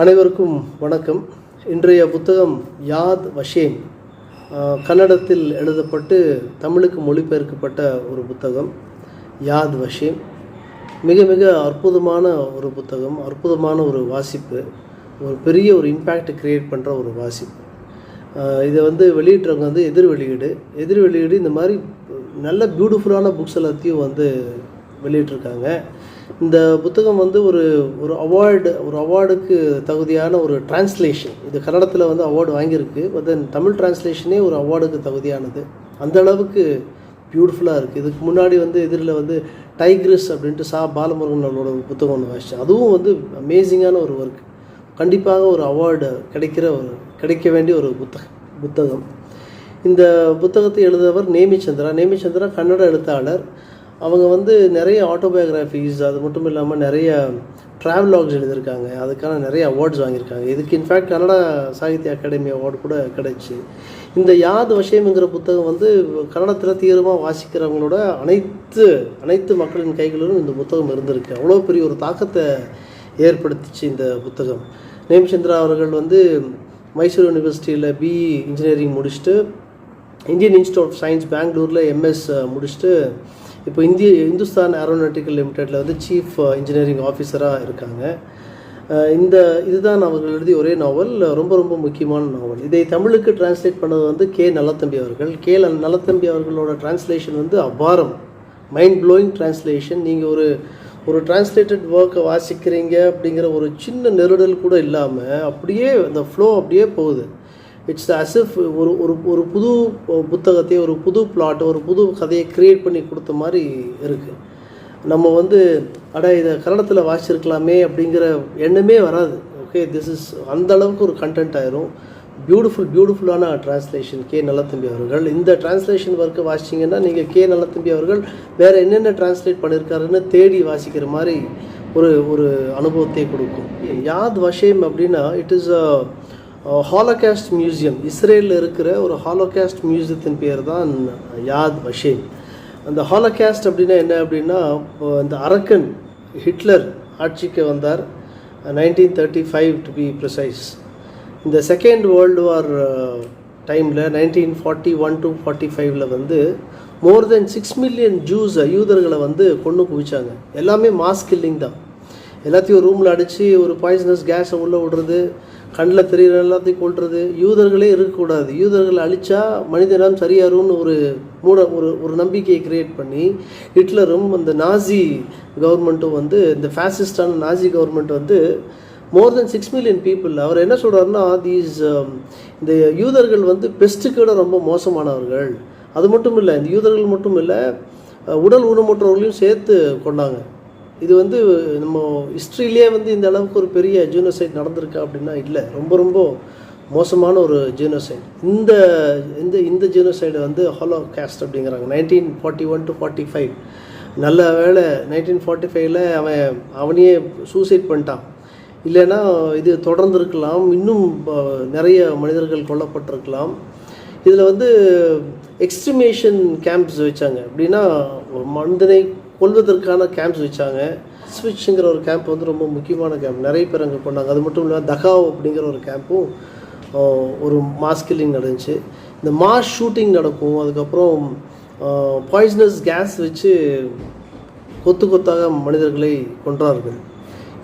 அனைவருக்கும் வணக்கம். இன்றைய புத்தகம் யாத் வஷேம். கன்னடத்தில் எழுதப்பட்டு தமிழுக்கு மொழிபெயர்க்கப்பட்ட ஒரு புத்தகம் யாத் வஷேம். மிக மிக அற்புதமான ஒரு புத்தகம், அற்புதமான ஒரு வாசிப்பு, ஒரு பெரிய ஒரு இம்பேக்ட் க்ரியேட் பண்ணுற ஒரு வாசிப்பு. இதை வெளியிட்றவங்க எதிர் வெளியீடு இந்த மாதிரி நல்ல பியூட்டிஃபுல்லான புக்ஸ் எல்லாத்தையும் வெளியிட்ருக்காங்க. இந்த புத்தகம் ஒரு அவார்டுக்கு தகுதியான ஒரு டிரான்ஸ்லேஷன். இது கன்னடத்தில் அவார்டு வாங்கியிருக்கு. பட் தென் தமிழ் டிரான்ஸ்லேஷனே ஒரு அவார்டுக்கு தகுதியானது. அந்த அளவுக்கு பியூட்டிஃபுல்லாக இருக்குது. இதுக்கு முன்னாடி எதிரில் டைக்ரிஸ் அப்படின்ட்டு பாலமுருகன் அவரோட புத்தகம் ஒன்று வாசித்தேன். அதுவும் அமேசிங்கான ஒரு ஒர்க். கண்டிப்பாக ஒரு அவார்டு கிடைக்க வேண்டிய ஒரு புத்தகம். இந்த புத்தகத்தை எழுதுபவர் நேமிச்சந்திரா கன்னட எழுத்தாளர். அவங்க நிறைய ஆட்டோபயோகிராஃபிஸ், அது மட்டும் இல்லாமல் நிறைய ட்ராவலாக்ஸ் எழுதியிருக்காங்க. அதுக்கான நிறைய அவார்ட்ஸ் வாங்கியிருக்காங்க. இதுக்கு இன்ஃபேக்ட் கன்னடா சாகித்ய அகாடமி அவார்டு கூட கிடைச்சி. இந்த யாத் வஷேம்ங்கிற புத்தகம் கன்னடத்தில் தீவிரமாக வாசிக்கிறவங்களோட அனைத்து மக்களின் கைகளிலும் இந்த புத்தகம் இருந்திருக்கு. அவ்வளோ பெரிய ஒரு தாக்கத்தை ஏற்படுத்திச்சு இந்த புத்தகம். நேமிச்சந்திரா அவர்கள் மைசூர் யூனிவர்சிட்டியில் பிஇ இன்ஜினியரிங் முடிச்சுட்டு, இந்தியன் இன்ஸ்டியூட் ஆஃப் சயின்ஸ் பெங்களூரில் எம்எஸ் முடிச்சுட்டு, இப்போ இந்துஸ்தான் ஏரோநாட்டிக்கல் லிமிடெடில் சீஃப் இன்ஜினியரிங் ஆஃபீஸராக இருக்காங்க. இதுதான் அவர்கள் எழுதிய ஒரே நாவல், ரொம்ப ரொம்ப முக்கியமான நாவல். இதை தமிழுக்கு டிரான்ஸ்லேட் பண்ணது கே நல்லத்தம்பி அவர்கள். நல்லத்தம்பி அவர்களோட டிரான்ஸ்லேஷன் அபாரம், மைண்ட் ப்ளோயிங் டிரான்ஸ்லேஷன். நீங்கள் ஒரு டிரான்ஸ்லேட்டட் ஒர்க்கை வாசிக்கிறீங்க அப்படிங்கிற ஒரு சின்ன நெருடல் கூட இல்லாமல் அப்படியே அந்த ஃப்ளோ அப்படியே போகுது. இட்ஸ் அசிஃப் ஒரு புது புத்தகத்தை, ஒரு புது பிளாட்டை, ஒரு புது கதையை க்ரியேட் பண்ணி கொடுத்த மாதிரி இருக்குது. நம்ம இதை கன்னடத்தில் வாசிச்சிருக்கலாமே அப்படிங்கிற எண்ணமே வராது. ஓகே, திஸ் இஸ் அந்த அளவுக்கு ஒரு கண்டென்ட் ஆயிரும். பியூட்டிஃபுல்லான டிரான்ஸ்லேஷன் கே நல்லத்தம்பி அவர்கள். இந்த டிரான்ஸ்லேஷன் ஒர்க்கை வாசிச்சிங்கன்னா நீங்கள் கே நல்லத்தம்பி அவர்கள் வேறு என்னென்ன டிரான்ஸ்லேட் பண்ணியிருக்காருன்னு தேடி வாசிக்கிற மாதிரி ஒரு அனுபவத்தை கொடுக்கும். யாத் வஷேம் அப்படின்னா இட் இஸ் ஹாலோகாஸ்ட் மியூசியம். இஸ்ரேலில் இருக்கிற ஒரு ஹாலோகாஸ்ட் மியூசியத்தின் பேர் தான் யாத் வஷேம். அந்த ஹாலோகாஸ்ட் அப்படின்னா என்ன அப்படின்னா, இந்த அரக்கன் ஹிட்லர் ஆட்சிக்கு வந்தார் 1935 டு பி ப்ரிசைஸ். இந்த செகண்ட் வேர்ல்டு வார் டைமில் 1941 to 45 மோர் தென் 6 மில்லியன் யூதர்களை கொண்டு குவிச்சாங்க. எல்லாமே மாஸ் கில்லிங் தான். எல்லாத்தையும் ரூமில் அடித்து ஒரு பாய்சனஸ் கேஸை உள்ளே விடுறது, கண்ணில் தெரிகிற எல்லாத்தையும் கொள்வது. யூதர்களே இருக்கக்கூடாது, யூதர்களை அழித்தா மனிதனம் சரியாரும்னு ஒரு நம்பிக்கையை க்ரியேட் பண்ணி ஹிட்லரும் அந்த நாசி கவர்மெண்ட்டும் இந்த ஃபேசிஸ்டான நாசி கவர்மெண்ட் மோர் தென் 6 மில்லியன் பீப்புள். அவர் என்ன சொல்கிறாருன்னா, இந்த யூதர்கள் பெஸ்ட்டுக்கு விட ரொம்ப மோசமானவர்கள். அது மட்டும் இல்லை, இந்த யூதர்கள் மட்டும் இல்லை, உடல் ஊனமுற்றவர்களையும் சேர்த்து கொண்டாங்க. இது நம்ம ஹிஸ்ட்ரியிலே இந்த அளவுக்கு ஒரு பெரிய ஜீனோசைட் நடந்திருக்கா அப்படின்னா இல்லை, ரொம்ப ரொம்ப மோசமான ஒரு ஜீனோசைட். இந்த ஜீனோசைடு ஹாலோகாஸ்ட் அப்படிங்கிறாங்க. 1941 to 45. நல்ல வேளை 1945 அவனையே சூசைட் பண்ணிட்டான். இல்லைன்னா இது தொடர்ந்து இருக்கலாம், இன்னும் நிறைய மனிதர்கள் கொல்லப்பட்டிருக்கலாம். இதில் எக்ஸ்ட்ரிமேஷன் கேம்ப்ஸ் வச்சாங்க. அப்படின்னா மனிதனை கொல்வதற்கான கேம்ப்ஸ் வச்சாங்க. ஸ்விட்சுங்கிற ஒரு கேம்ப் ரொம்ப முக்கியமான கேம்ப். நிறைய பேர் அங்கே கொண்டாங்க. அது மட்டும் இல்லாமல் தகாவ் அப்படிங்கிற ஒரு கேம்ப்பும் ஒரு மாஸ் கில்லிங் நடந்துச்சு. இந்த மாஸ் ஷூட்டிங் நடக்கும். அதுக்கப்புறம் பாய்சனஸ் கேஸ் வச்சு கொத்தாக மனிதர்களை கொன்றார்கள்.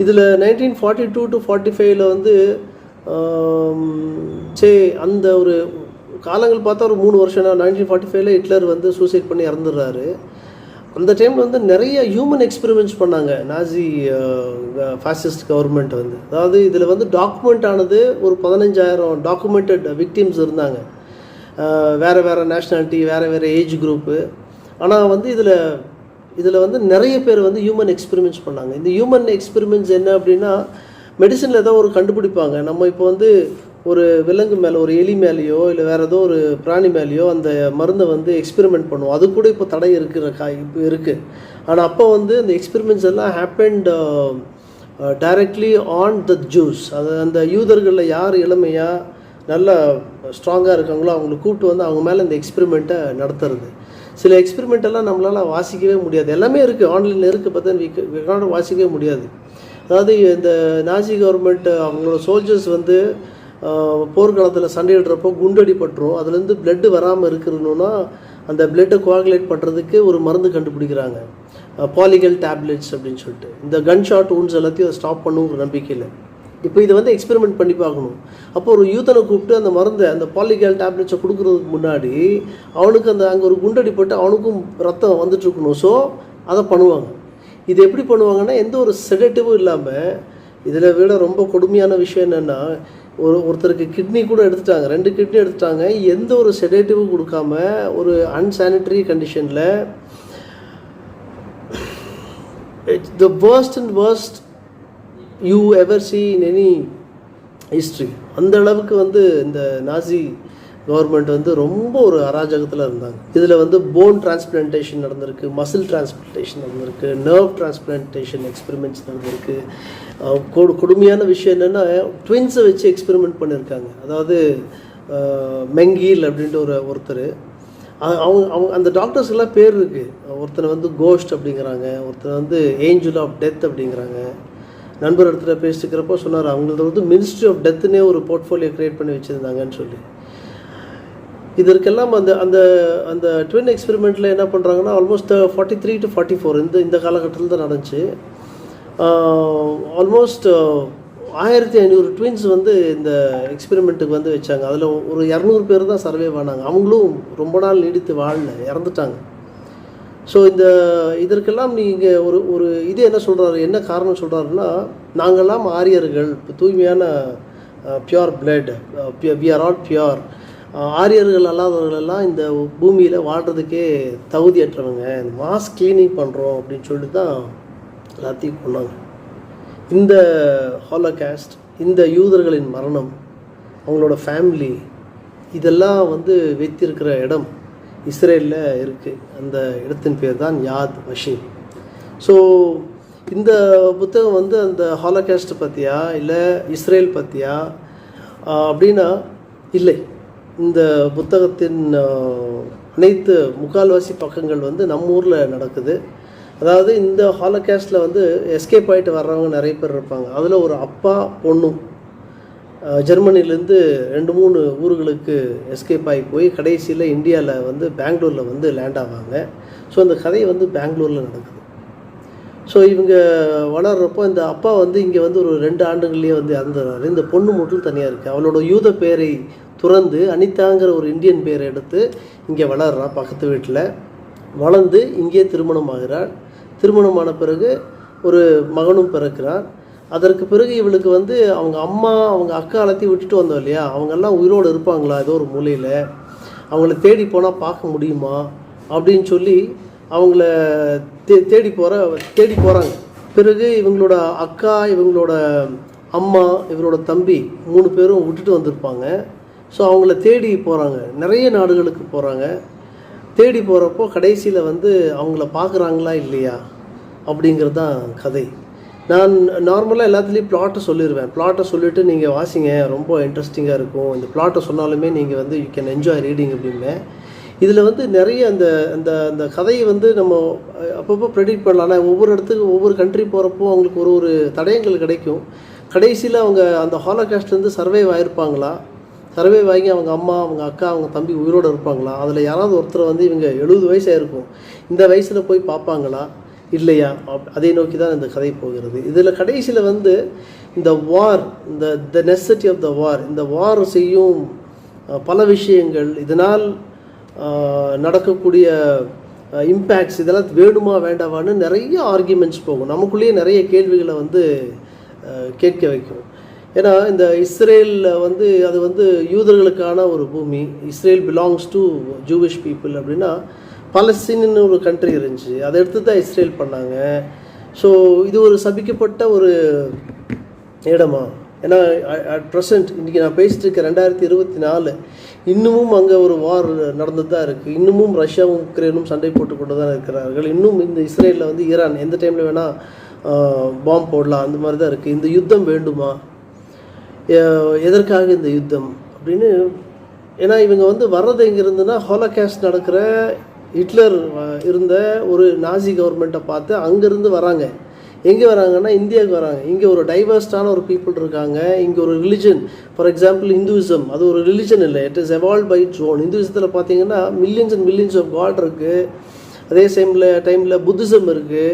இதில் 1942 to 45 அந்த ஒரு காலங்கள் பார்த்தா ஒரு 3 வருஷம். 1945 ஹிட்லர் சூசைட் பண்ணி இறந்துடுறாரு. அந்த டைமில் நிறைய ஹியூமன் எக்ஸ்பெரிமெண்ட்ஸ் பண்ணாங்க நாசி ஃபாசிஸ்ட் கவர்மெண்ட். அதாவது இதில் டாக்குமெண்ட் ஆனது ஒரு 15,000 டாக்குமெண்டட் விக்டிம்ஸ் இருந்தாங்க. வேறு நேஷ்னாலிட்டி, வேறு ஏஜ் குரூப்பு. ஆனால் இதில் நிறைய பேர் ஹியூமன் எக்ஸ்பெரிமெண்ட்ஸ் பண்ணாங்க. இந்த ஹியூமன் எக்ஸ்பெரிமெண்ட்ஸ் என்ன அப்படின்னா, மெடிசனில் ஏதோ ஒரு கண்டுபிடிப்பாங்க. நம்ம இப்போ ஒரு விலங்கு மேலே, ஒரு எலி மேலேயோ இல்லை வேறு ஏதோ ஒரு பிராணி மேலேயோ அந்த மருந்தை எக்ஸ்பெரிமெண்ட் பண்ணுவோம். அது கூட இப்போ தடை இப்போ இருக்குது. ஆனால் அப்போ அந்த எக்ஸ்பெரிமெண்ட்ஸ் எல்லாம் happened directly on the juice. அந்த யூதர்களில் யார் இளமையாக நல்லா ஸ்ட்ராங்காக இருக்காங்களோ அவங்களை கூப்பிட்டு அவங்க மேலே இந்த எக்ஸ்பெரிமெண்ட்டை நடத்துறது. சில எக்ஸ்பெரிமெண்ட்டெல்லாம் நம்மளால் வாசிக்கவே முடியாது. எல்லாமே இருக்குது, ஆன்லைனில் இருக்குது, பார்த்தா வாசிக்கவே முடியாது. அதாவது இந்த நாசி கவர்மெண்ட் அவங்களோட சோல்ஜர்ஸ் வந்து போர்க்காலத்தில் சண்டையிடுறப்போ குண்டடி பட்டுரும், அதுலேருந்து பிளட்டு வராமல் இருக்கணும்னா அந்த பிளட்டை கோஆகுலேட் பண்ணுறதுக்கு ஒரு மருந்து கண்டுபிடிக்கிறாங்க, பாலிகல் டேப்லெட்ஸ் அப்படின்னு சொல்லிட்டு. இந்த கன் ஷாட் ஊன்ஸ் எல்லாத்தையும் ஸ்டாப் பண்ணுங்கிற நம்பிக்கையில் இப்போ இதை வந்து எக்ஸ்பெரிமெண்ட் பண்ணி பார்க்கணும். அப்போ ஒரு யூத்தனை கூப்பிட்டு அந்த மருந்தை, அந்த பாலிகல் டேப்லெட்ஸை கொடுக்குறதுக்கு முன்னாடி அவனுக்கு அங்கே ஒரு குண்டடி பட்டு அவனுக்கும் ரத்தம் வந்துட்டுருக்கணும். ஸோ அதை பண்ணுவாங்க. இது எப்படி பண்ணுவாங்கன்னா, எந்த ஒரு செடேட்டிவும் இல்லாமல். இதில் விட ரொம்ப கொடுமையான விஷயம் என்னென்னா, ஒருத்தருக்கு கிட்னி கூட எடுத்துட்டாங்க, 2 கிட்னி எடுத்துட்டாங்க, எந்த ஒரு செடேட்டிவும் கொடுக்காம ஒரு அன்சானிட்டரி கண்டிஷனில். It's the worst and worst you ever see in any history. அந்த அளவுக்கு வந்து இந்த நாசி கவர்மெண்ட் வந்து ரொம்ப ஒரு அராஜகத்தில் இருந்தாங்க. இதில் வந்து போன் டிரான்ஸ்பிளான்டேஷன் நடந்திருக்கு, மசில் டிரான்ஸ்பிளான்டேஷன் நடந்திருக்கு, நர்வ் டிரான்ஸ்பிளான்டேஷன் எக்ஸ்பெரிமெண்ட்ஸ் நடந்திருக்கு. கொடுமையான விஷயம் என்னென்னா, ட்வின்ஸை வச்சு எக்ஸ்பெரிமெண்ட் பண்ணியிருக்காங்க. அதாவது மெங்கீல் அப்படின்ட்டு ஒருத்தர், அவங்க அந்த டாக்டர்ஸ்க்கெல்லாம் பேர் இருக்குது. ஒருத்தனை வந்து கோஸ்ட் அப்படிங்கிறாங்க, ஒருத்தனை வந்து ஏஞ்சல் ஆஃப் டெத் அப்படிங்கிறாங்க. நண்பர் இடத்துல பேசிக்கிறப்போ சொன்னார், அவங்களது வந்து மினிஸ்ட்ரி ஆஃப் டெத்துன்னே ஒரு போர்ட்ஃபோலியோ க்ரியேட் பண்ணி வச்சுருந்தாங்கன்னு சொல்லி. இதற்கெல்லாம் அந்த அந்த அந்த ட்வின் எக்ஸ்பெரிமெண்ட்டில் என்ன பண்ணுறாங்கன்னா, ஆல்மோஸ்ட் 43 to 44 இந்த காலகட்டத்தில் தான் நடந்துச்சு. ஆல்மோஸ்ட் 1500 ட்வின்ஸ் வந்து இந்த எக்ஸ்பெரிமெண்ட்டுக்கு வந்து வச்சாங்க. அதில் ஒரு 200 பேர் தான் சர்வே ஆனாங்க. அவங்களும் ரொம்ப நாள் நீடித்து வாழல, இறந்துட்டாங்க. ஸோ இதற்கெல்லாம் நீங்கள் ஒரு இது என்ன சொல்கிறாரு, என்ன காரணம் சொல்கிறாருன்னா, நாங்கள்லாம் ஆரியர்கள், தூய்மையான pure blood, we are all pure. ஆரியர்கள் அல்லாதவர்களெல்லாம் இந்த பூமியில் வாழ்கிறதுக்கே தகுதியற்றவங்க, மாஸ் கிளீனிங் பண்ணுறோம் அப்படின்னு சொல்லிட்டு தான் எல்லாத்தையும் கொண்டாங்க. இந்த ஹாலோகாஸ்ட், இந்த யூதர்களின் மரணம், அவங்களோட ஃபேமிலி, இதெல்லாம் வந்து வைத்திருக்கிற இடம் இஸ்ரேலில் இருக்குது. அந்த இடத்தின் பேர் தான் யாத் வஷீம். ஸோ இந்த புத்தகம் வந்து அந்த ஹாலோகாஸ்ட் பற்றியா இல்லை இஸ்ரேல் பற்றியா அப்படின்னா இல்லை. இந்த புத்தகத்தின் அனைத்து முக்கால்வாசி பக்கங்கள் வந்து நம்ம ஊரில் நடக்குது. அதாவது இந்த ஹாலோகாஸ்ட்டில் வந்து எஸ்கேப் ஆகிட்டு வர்றவங்க நிறைய பேர் இருப்பாங்க. அதில் ஒரு அப்பா பொண்ணும் ஜெர்மனிலேருந்து 2-3 ஊர்களுக்கு எஸ்கேப் ஆகி போய் கடைசியில் இந்தியாவில் வந்து பெங்களூரில் வந்து லேண்ட் ஆவாங்க. ஸோ அந்த கதை வந்து பெங்களூரில் நடக்குது. ஸோ இவங்க வளர்கிறப்போ இந்த அப்பா வந்து இங்கே வந்து ஒரு 2 ஆண்டுகள்லேயே வந்து இறந்துடுறாரு. இந்த பொண்ணு மட்டும் தனியாக இருக்குது. அவளோட யூத பேரை துறந்து அனிதாங்கிற ஒரு இந்தியன் பேரை எடுத்து இங்கே வளர்றான் பக்கத்து வீட்டில். வளர்ந்து இங்கே திருமணம் ஆகிறாள். திருமணமான பிறகு ஒரு மகனும் பிறக்கிறார். அதற்கு பிறகு இவளுக்கு வந்து அவங்க அம்மா, அவங்க அக்கா எல்லாத்தையும் விட்டுட்டு வந்தோம் இல்லையா, அவங்கெல்லாம் உயிரோடு இருப்பாங்களா ஏதோ ஒரு மூலையில், அவங்கள தேடி போனால் பார்க்க முடியுமா அப்படின்னு சொல்லி அவங்கள தேடி போகிறாங்க. பிறகு இவங்களோட அக்கா, இவங்களோட அம்மா, இவங்களோட தம்பி 3 பேரும் விட்டுட்டு வந்திருப்பாங்க. ஸோ அவங்கள தேடி போகிறாங்க, நிறைய நாடுகளுக்கு போகிறாங்க. தேடி போகிறப்போ கடைசியில் வந்து அவங்கள பார்க்குறாங்களா இல்லையா அப்படிங்கிறது தான் கதை. நான் நார்மலாக எல்லாத்துலேயும் பிளாட்டை சொல்லிடுவேன். பிளாட்டை சொல்லிவிட்டு நீங்கள் வாசிங்க, ரொம்ப இன்ட்ரெஸ்டிங்காக இருக்கும். இந்த பிளாட்டை சொன்னாலுமே நீங்கள் வந்து யூ கேன் என்ஜாய் ரீடிங் அப்படின்னு. இதில் வந்து நிறைய அந்த அந்த அந்த கதையை வந்து நம்ம அப்பப்போ ப்ரெடிக்ட் பண்ணலாம். ஆனால் ஒவ்வொரு இடத்துக்கு ஒவ்வொரு கண்ட்ரி போகிறப்போ அவங்களுக்கு ஒரு தடயங்கள் கிடைக்கும். கடைசியில் அவங்க அந்த ஹாலோகாஸ்ட்லேருந்து சர்வைவ் ஆகிருப்பாங்களா, சர்வே வாங்கி அவங்க அம்மா, அவங்க அக்கா, அவங்க தம்பி உயிரோடு இருப்பாங்களா, அதில் யாராவது ஒருத்தர் வந்து இவங்க 70 வயசாக இருக்கும், இந்த வயசில் போய் பார்ப்பாங்களா இல்லையா, அதை நோக்கி தான் இந்த கதை போகிறது. இதில் கடைசியில் வந்து இந்த வார், த நெசசிட்டி ஆஃப் த வார், இந்த வார் செய்யும் பல விஷயங்கள், இதனால் நடக்கக்கூடிய இம்பேக்ட்ஸ், இதெல்லாம் வேணுமா வேண்டாமான்னு நிறைய ஆர்கியூமெண்ட்ஸ் போகும். நமக்குள்ளேயே நிறைய கேள்விகளை வந்து கேட்க வைக்கும். ஏன்னா இந்த இஸ்ரேலில் வந்து அது வந்து யூதர்களுக்கான ஒரு பூமி. Israel belongs to Jewish people அப்படின்னா பலஸ்தீன்னு ஒரு கண்ட்ரி இருந்துச்சு, அதை எடுத்து தான் இஸ்ரேல் பண்ணாங்க. ஸோ இது ஒரு சபிக்கப்பட்ட ஒரு இடமா? ஏன்னா அட் ப்ரெசண்ட் இன்றைக்கி நான் பேசிட்டு இருக்கேன் 2024, இன்னமும் அங்கே ஒரு வார் நடந்து தான் இருக்குது. இன்னமும் ரஷ்யாவும் உக்ரைனும் சண்டை போட்டுக்கொண்டு தான் இருக்கிறார்கள். இன்னும் இந்த இஸ்ரேலில் வந்து ஈரான் எந்த டைமில் வேணால் பாம்பு போடலாம், அந்த மாதிரி தான் இருக்குது. இந்த யுத்தம் வேண்டுமா, எதற்காக இந்த யுத்தம் அப்படின்னு. ஏன்னா இவங்க வந்து வர்றது எங்கேருந்துன்னா, ஹாலோகாஸ்ட் நடக்கிற ஹிட்லர் இருந்த ஒரு நாசி கவர்மெண்ட்டை பார்த்து அங்கேருந்து வராங்க. எங்கே வராங்கன்னா இந்தியாவுக்கு வராங்க. இங்கே ஒரு டைவர்ஸ்டான ஒரு பீப்புள் இருக்காங்க. இங்கே ஒரு ரிலிஜன், ஃபார் எக்ஸாம்பிள் இந்துவிசம், அது ஒரு ரிலிஜன் இல்லை, it is evolve by its own. இந்துவிசத்தில் பார்த்தீங்கன்னா millions and millions of god இருக்குது. அதே டைமில் புத்திசம் இருக்குது.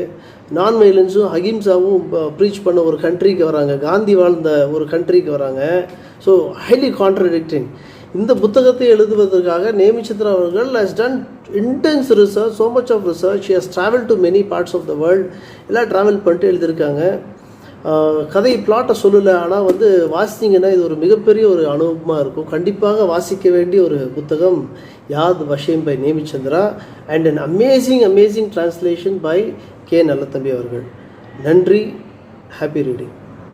நான் வைலன்ஸும் அகிம்சாவும் ப்ரீச் பண்ண ஒரு கண்ட்ரிக்கு வராங்க, காந்தி வாழ்ந்த ஒரு கண்ட்ரிக்கு வராங்க. So highly contradicting. இந்த புத்தகத்தை எழுதுவதற்காக நேமிச்சந்திரா அவர்கள் has done intense research, so much of research. He has travel to many parts of the world. எல்லாம் ட்ராவல் பண்ணிட்டு எழுதியிருக்காங்க. கதை பிளாட்டை சொல்லலை, ஆனால் வாசித்தீங்கன்னா இது ஒரு மிகப்பெரிய ஒரு அனுபவமாக இருக்கும். கண்டிப்பாக வாசிக்க வேண்டிய ஒரு புத்தகம் Yad Vashem by Nemichandra and an amazing translation by K Nallathambi அவர்கள். நன்றி. Happy reading.